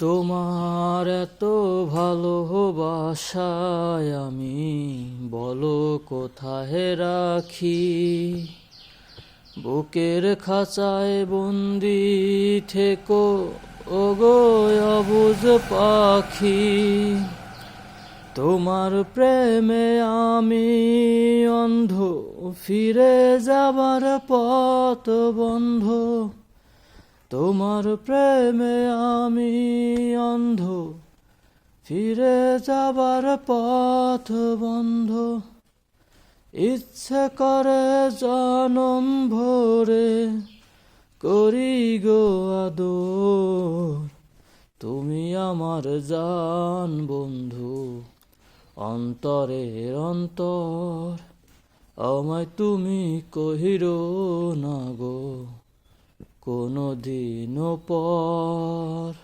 তোমার এত ভালোবাসায় আমি বলো কোথায় রাখি। বুকের খাঁচায় বন্দি থেকো ওগো অবুঝ পাখি। তোমার প্রেমে আমি অন্ধ, ফিরে যাবার পথ বন্ধ। তোমার প্রেমে আমি অন্ধ, ফিরে যাবার পথ বন্ধ। ইচ্ছে করে জনম ভরে করি গো আদর। তুমি আমার জান বন্ধু, অন্তরের অন্তর। আমায় তুমি কহিরো না গো কোনো দিনও পর।